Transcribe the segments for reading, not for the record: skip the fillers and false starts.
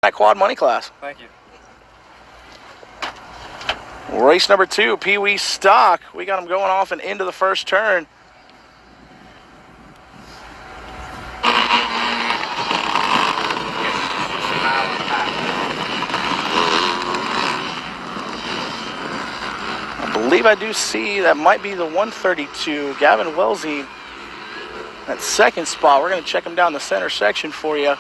That quad money class. Thank you. Race number 2, Pee Wee stock. We got them going off and into the first turn. I believe I do see that might be the 132, Gavin Welzy. That second spot, we're going to check him down the center section for you.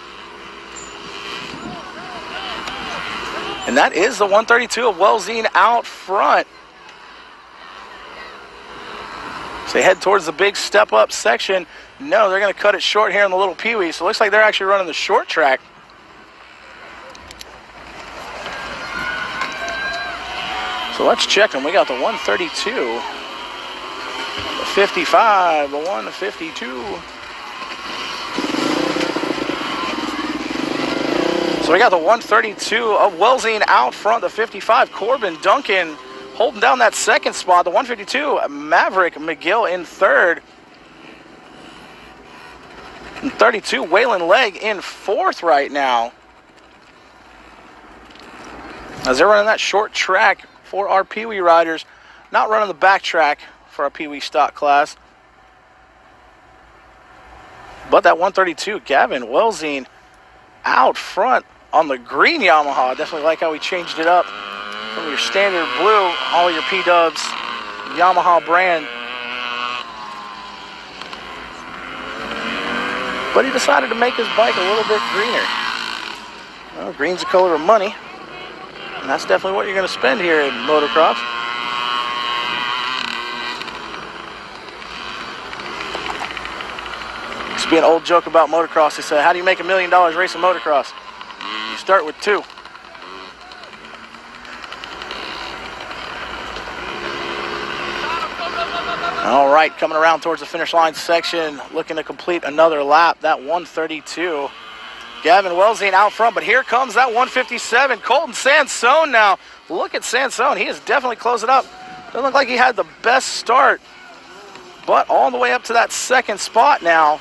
And that is the 132 of Welzine out front. So they head towards the big step-up section. No, they're going to cut it short here in the little Pee Wee. So it looks like they're actually running the short track. So let's check them. We got the 132, the 55, the 152. So we got the 132 of Welzine out front, the 55, Corbin Duncan holding down that second spot. The 152, Maverick McGill in third. And 32, Waylon Legg in fourth right now. As they're running that short track for our Pee Wee riders, not running the back track for our Pee Wee stock class. But that 132, Gavin Welzine out front on the green Yamaha. Definitely like how we changed it up from your standard blue, all your P-dubs, Yamaha brand. But he decided to make his bike a little bit greener. Well, green's the color of money, and that's definitely what you're going to spend here in motocross. Used to be an old joke about motocross. They say, how do you make $1 million racing motocross? You start with 2. All right, coming around towards the finish line section, looking to complete another lap. That 132. Gavin Welzine out front, but here comes that 157. Colton Sansone now. Look at Sansone. He is definitely closing up. Doesn't look like he had the best start, but all the way up to that second spot now.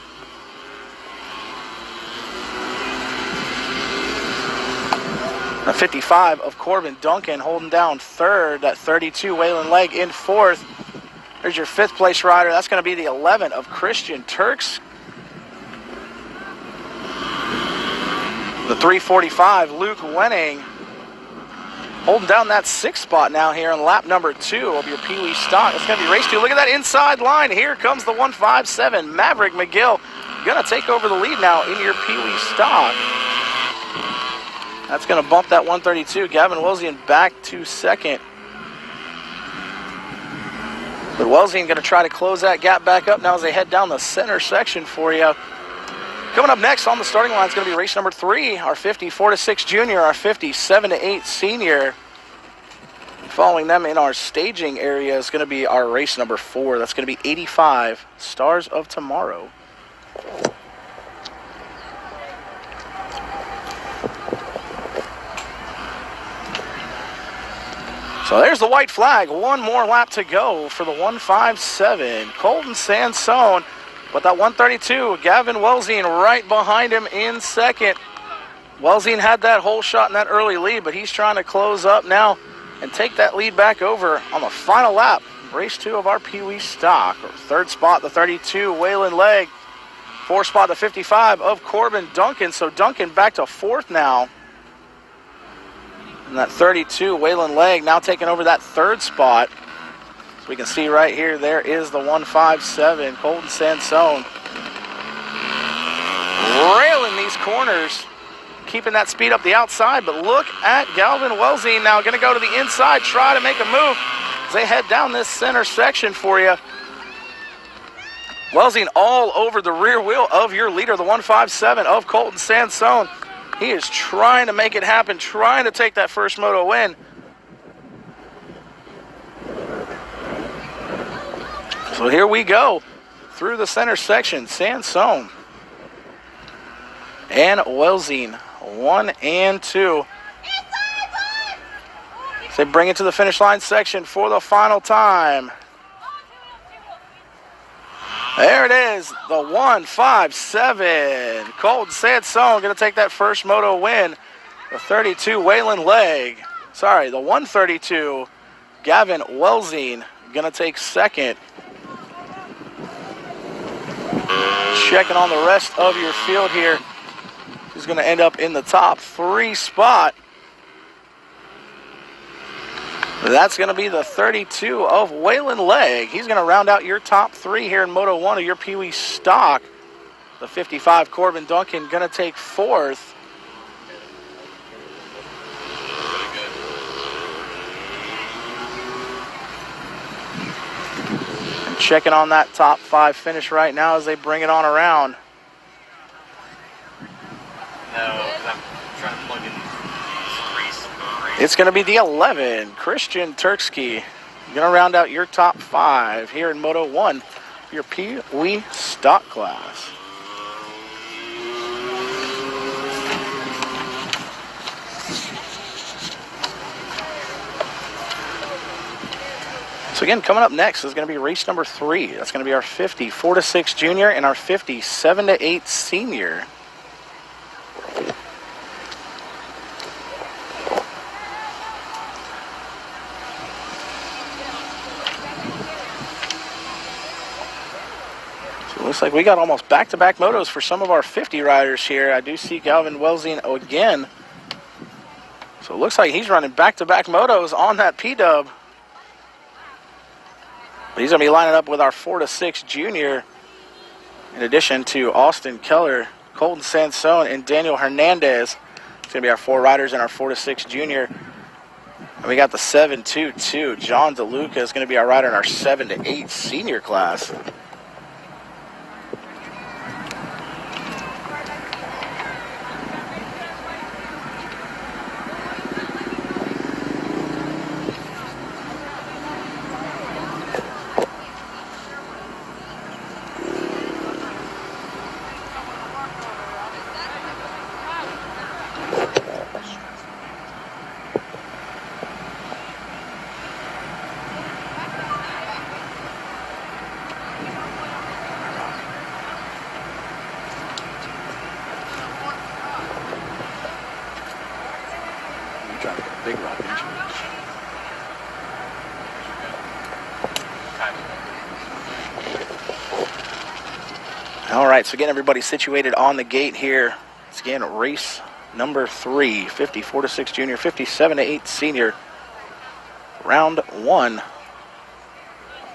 The 55 of Corbin Duncan holding down third. That 32, Waylon Legg in fourth. There's your fifth place rider. That's going to be the 11 of Christian Turks. The 345, Luke Wenning, holding down that sixth spot now here on lap number 2 of your Pee Wee stock. It's going to be race 2. Look at that inside line. Here comes the 157, Maverick McGill. Going to take over the lead now in your Pee Wee stock. That's going to bump that 132. Gavin Welzine back to second. But Welzine going to try to close that gap back up now as they head down the center section for you. Coming up next on the starting line is going to be race number 3, our 50 4-6 junior, our 50 7-8 senior. Following them in our staging area is going to be our race number 4. That's going to be 85 Stars of Tomorrow. So there's the white flag. One more lap to go for the 157. Colton Sansone. But that 132, Gavin Welzine right behind him in second. Welzine had that whole shot in that early lead, but he's trying to close up now and take that lead back over on the final lap. Race 2 of our Pee Wee stock. Third spot, the 32, Waylon Legg. Fourth spot, the 55 of Corbin Duncan. So Duncan back to fourth now. And that 32, Waylon Legg, now taking over that third spot. So we can see right here, there is the 157, Colton Sansone. Railing these corners, keeping that speed up the outside. But look at Galvin Welzine now, going to go to the inside, try to make a move as they head down this center section for you. Welzine all over the rear wheel of your leader, the 157 of Colton Sansone. He is trying to make it happen, trying to take that first moto win. So here we go through the center section. Sansone and Welzine, 1 and 2. So they bring it to the finish line section for the final time. There it is, the 157. Colton Sansone going to take that first moto win. The 32, Waylon Legg. Sorry, the 132, Gavin Welsing, going to take second. Checking on the rest of your field here. Who's going to end up in the top 3 spot. That's going to be the 32 of Waylon Legg. He's going to round out your top 3 here in Moto 1 of your Pee Wee stock. The 55, Corbin Duncan, going to take 4th. And checking on that top 5 finish right now as they bring it on around. No, I'm trying to plug in these race. It's going to be the 11, Christian Turkski. Going to round out your top 5 here in Moto 1 for your Pee Wee stock class. So again, coming up next is going to be race number 3. That's going to be our 50 4-6 junior and our 50 7-8 senior. So it looks like we got almost back-to-back motos for some of our 50 riders here. I do see Galvin Welsing again. So it looks like he's running back-to-back motos on that P-dub. He's going to be lining up with our 4-6 junior, in addition to Austin Keller, Colton Sansone, and Daniel Hernandez. It's going to be our 4 riders in our 4-6 junior. And we got the 7-2-2. John DeLuca is going to be our rider in our 7-8 senior class. Big rock, didn't you? All right, so again, everybody situated on the gate here. It's again race number 3, 50 4-6 junior, 50 7-8 senior. Round 1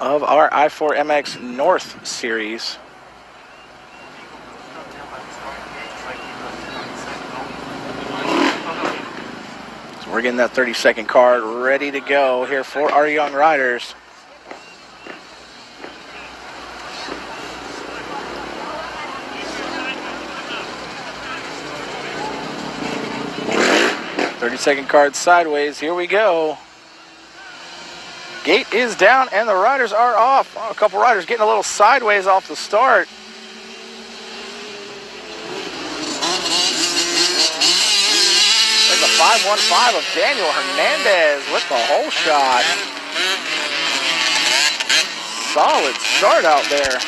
of our I4MX North Series. We're getting that 30-second card ready to go here for our young riders. Second card sideways. Here we go. Gate is down and the riders are off. Oh, a couple riders getting a little sideways off the start. There's a 5-1-5 of Daniel Hernandez with the whole shot. Solid start out there.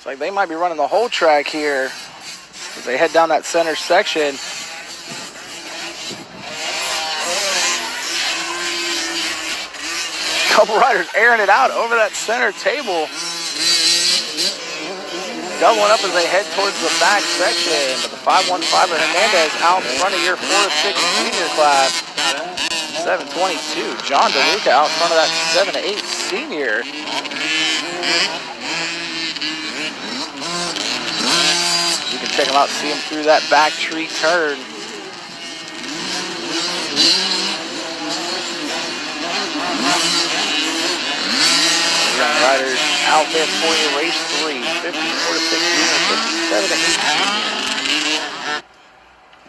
Like they might be running the whole track here as they head down that center section. Couple riders airing it out over that center table. Doubling up as they head towards the back section. But the 5-1-5 of Hernandez out in front of your 4-6 junior class. 7-22. John DeLuca out in front of that 7-8 senior. Check him out, see him through that back tree turn. Young riders out there for you, race 3, 50 4-6 junior, 57-8 senior.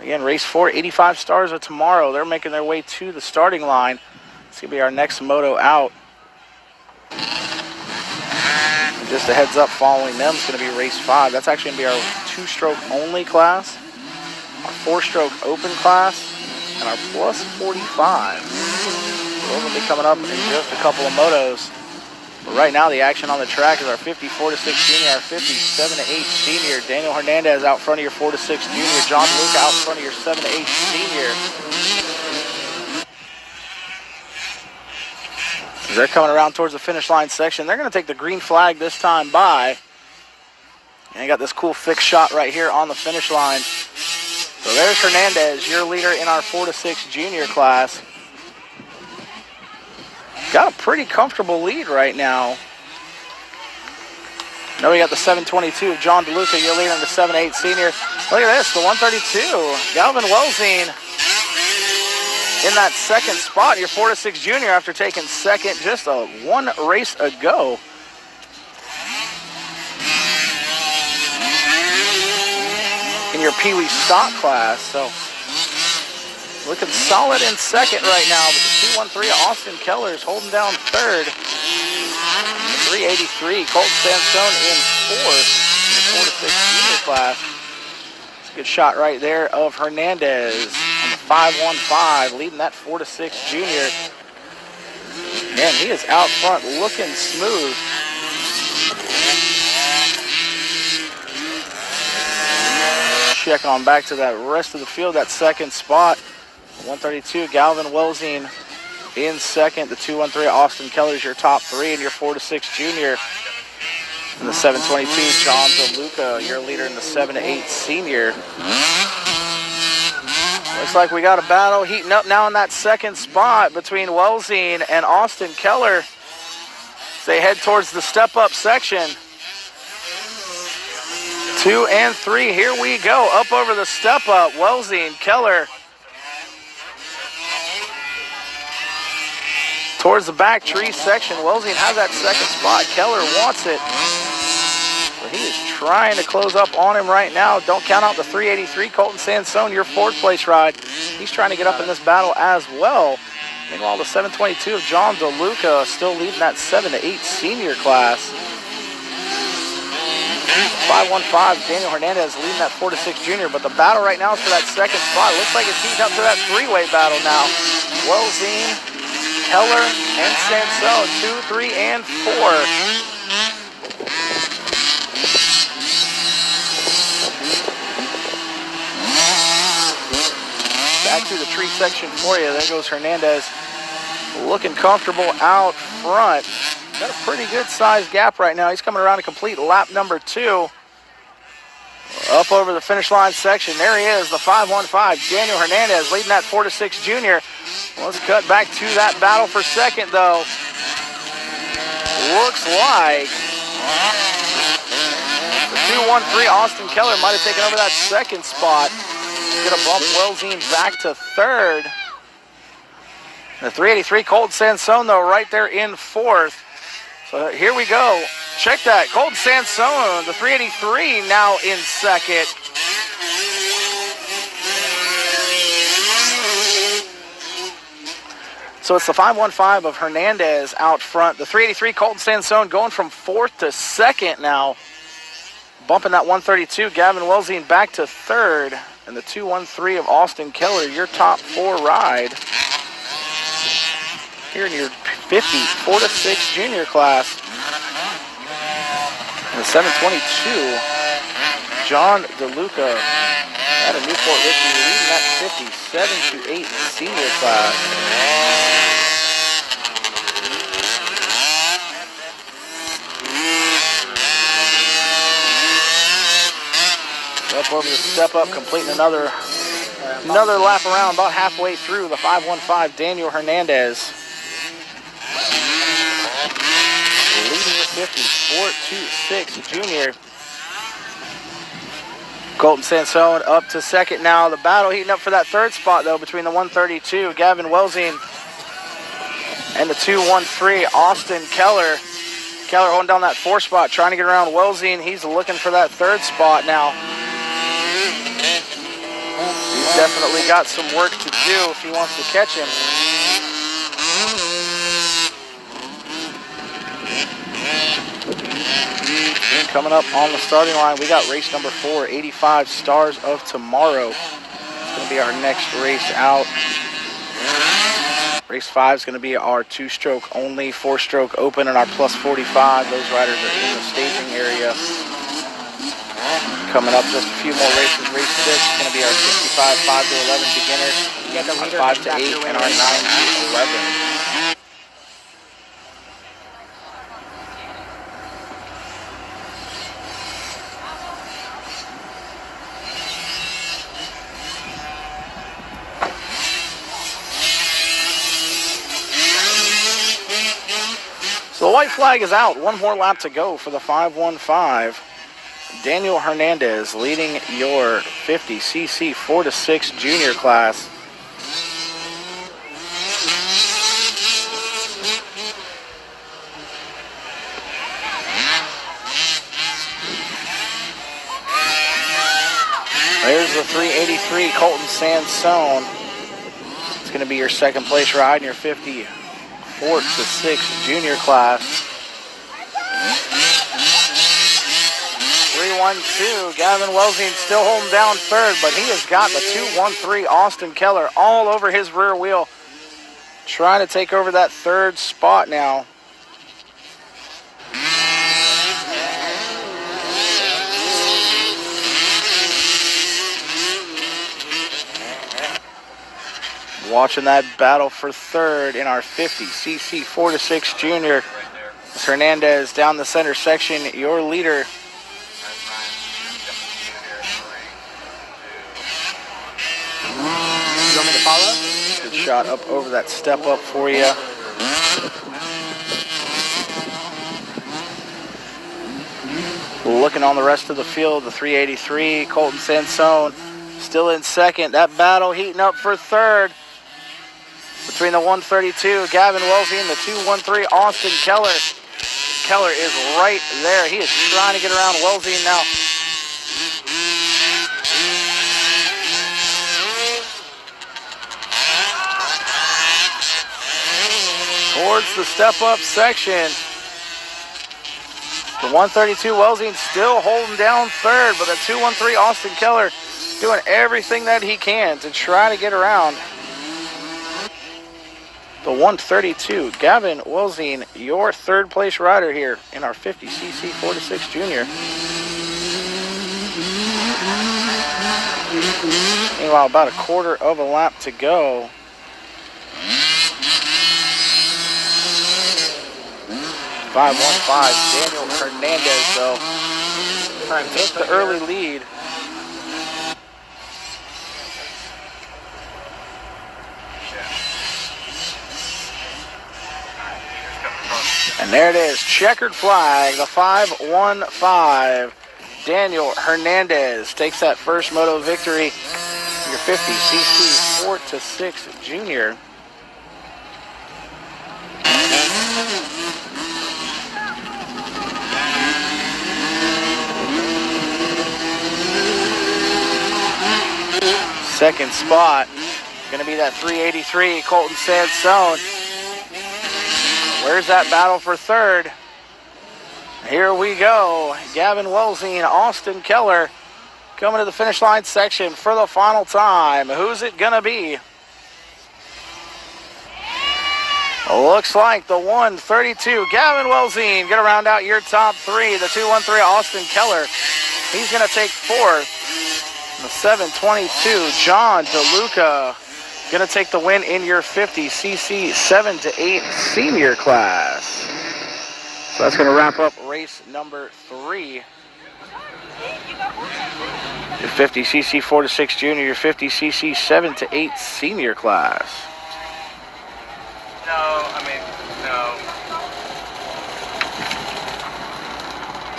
Again, race 4, 85 stars of tomorrow. They're making their way to the starting line. It's going to be our next moto out. Just a heads up, following them is going to be race 5. That's actually going to be our 2-stroke only class, our 4-stroke open class, and our plus 45. Those will be coming up in just a couple of motos. Right now, the action on the track is our 54-6 junior, our 57-8 senior. Daniel Hernandez out front of your 4-6 junior. John DeLuca out front of your 7-8 senior. As they're coming around towards the finish line section, they're going to take the green flag this time by. And you got this cool fixed shot right here on the finish line. So there's Hernandez, your leader in our 4-6 junior class. Got a pretty comfortable lead right now. Now we got the 722 of John DeLuca, your leader in the 7-8 senior. Look at this, the 132, Galvin Welsing in that second spot, your 4-6 junior after taking second just one race ago. In your Pee Wee stock class, so looking solid in second right now, but the 213 Austin Keller is holding down third. The 383 Colton Sansone in fourth in the 4-6 junior class. It's a good shot right there of Hernandez on the 515, leading that 4-6 junior. Man, he is out front looking smooth. Check on back to that rest of the field, that second spot. 132, Galvin Welsing in second. The 213, Austin Keller is your top three, and your 4-6 junior. And the 722, John DeLuca, your leader in the 7-8 senior. Looks like we got a battle heating up now in that second spot between Welsing and Austin Keller as they head towards the step-up section. 2 and 3, here we go, up over the step-up, Welsing, Keller. Towards the back tree section, Welsing has that second spot. Keller wants it. But he is trying to close up on him right now. Don't count out the 383, Colton Sansone, your fourth place ride. He's trying to get up in this battle as well. Meanwhile, the 722 of John DeLuca still leading that 7-8 senior class. 515, Daniel Hernandez leading that 4-6 junior, but the battle right now is for that second spot. Looks like it's heating up to that three-way battle now. Welsing, Keller, and Sansone, 2, 3, and 4. Back to the tree section for you. There goes Hernandez, looking comfortable out front. Got a pretty good sized gap right now. He's coming around to complete lap number 2. Up over the finish line section. There he is, the 515, Daniel Hernandez leading that 4-6 junior. Let's cut back to that battle for second, though. Looks like the 213 Austin Keller might have taken over that second spot. He's gonna bump Welsing back to third. The 383 Colton Sansone, though, right there in fourth. So here we go. Check that. Colton Sansone, the 383, now in second. So it's the 515 of Hernandez out front. The 383 Colton Sansone going from fourth to second now. Bumping that 132, Gavin Welsing back to third. And the 213 of Austin Keller, your top 4 ride. Here in your 50 4-6 junior class. And the 722, John DeLuca out of Newport Richey, leading that 57-8 senior class. Up over the step up, completing another lap around, about halfway through, the 515 Daniel Hernandez. Leading the 50, 4-6 junior. Colton Sansone up to second now. The battle heating up for that third spot, though, between the 132, Gavin Welsing, and the 213, Austin Keller. Keller holding down that 4 spot, trying to get around Welsing. He's looking for that third spot now. He's definitely got some work to do if he wants to catch him. Coming up on the starting line, we got race number 4, 85 Stars of Tomorrow. It's going to be our next race out. Race 5 is going to be our 2-stroke only, 4-stroke open, and our plus 45. Those riders are in the staging area. Coming up, just a few more races. Race 6 is going to be our 65 5 to 11 beginners, our 5 to 8, and our 9 to 11. So the white flag is out. One more lap to go for the 515. Daniel Hernandez leading your 50cc 4 to 6 junior class. There's the 383 Colton Sansone. It's going to be your second place ride in your 50 4 to 6 junior class. 312, Gavin Welsing still holding down third, but he has got the 213 Austin Keller all over his rear wheel, trying to take over that third spot now. Watching that battle for third in our 50cc 4 to 6 junior. Hernandez down the center section, your leader. You want me to follow? Good shot up over that step up for you. Looking on the rest of the field, the 383 Colton Sansone still in second. That battle heating up for third between the 132 Gavin Welsing and the 213 Austin Keller. Keller is right there. He is trying to get around Welsing now. Towards the step-up section. The 132 Welsing still holding down third, but the 213 Austin Keller doing everything that he can to try to get around the 132 Gavin Welsing, your third place rider here in our 50cc 4 to 6 junior. Meanwhile, about a quarter of a lap to go. Daniel Hernandez, though, trying to take the early lead. And there it is, checkered flag, the 515. Daniel Hernandez takes that first moto victory. Your 50cc 4 to 6 junior. Second spot, going to be that 383 Colton Sansone. Where's that battle for third? Here we go. Gavin Welsing, Austin Keller coming to the finish line section for the final time. Who's it going to be? Looks like the 132 Gavin Welsing going to round out your top three. The 213 Austin Keller, he's going to take fourth. The 722 John DeLuca going to take the win in your 50cc 7 to 8 senior class. So that's going to wrap up race number 3. Your 50cc 4 to 6 junior, your 50cc 7 to 8 senior class. No.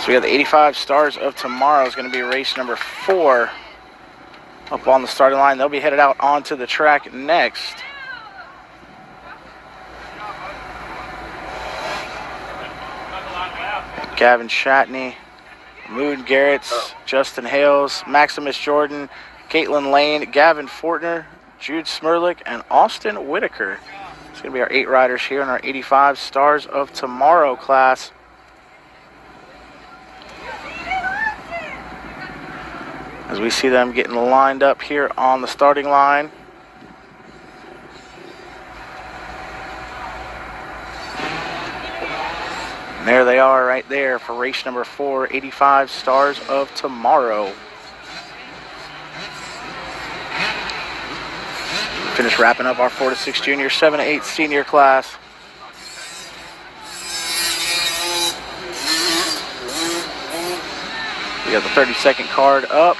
So we got the 85 Stars of Tomorrow is going to be race number 4. Up on the starting line. They'll be headed out onto the track next. Gavin Shatney, Moon Garretts, Justin Hales, Maximus Jordan, Caitlin Lane, Gavin Fortner, Jude Smirlick, and Austin Whitaker. It's going to be our 8 riders here in our 85 Stars of Tomorrow class. As we see them getting lined up here on the starting line. And there they are right there for race number 4, 85 Stars of Tomorrow. Finish wrapping up our 4 to 6 junior, 7 to 8 senior class. We got the 30-second card up.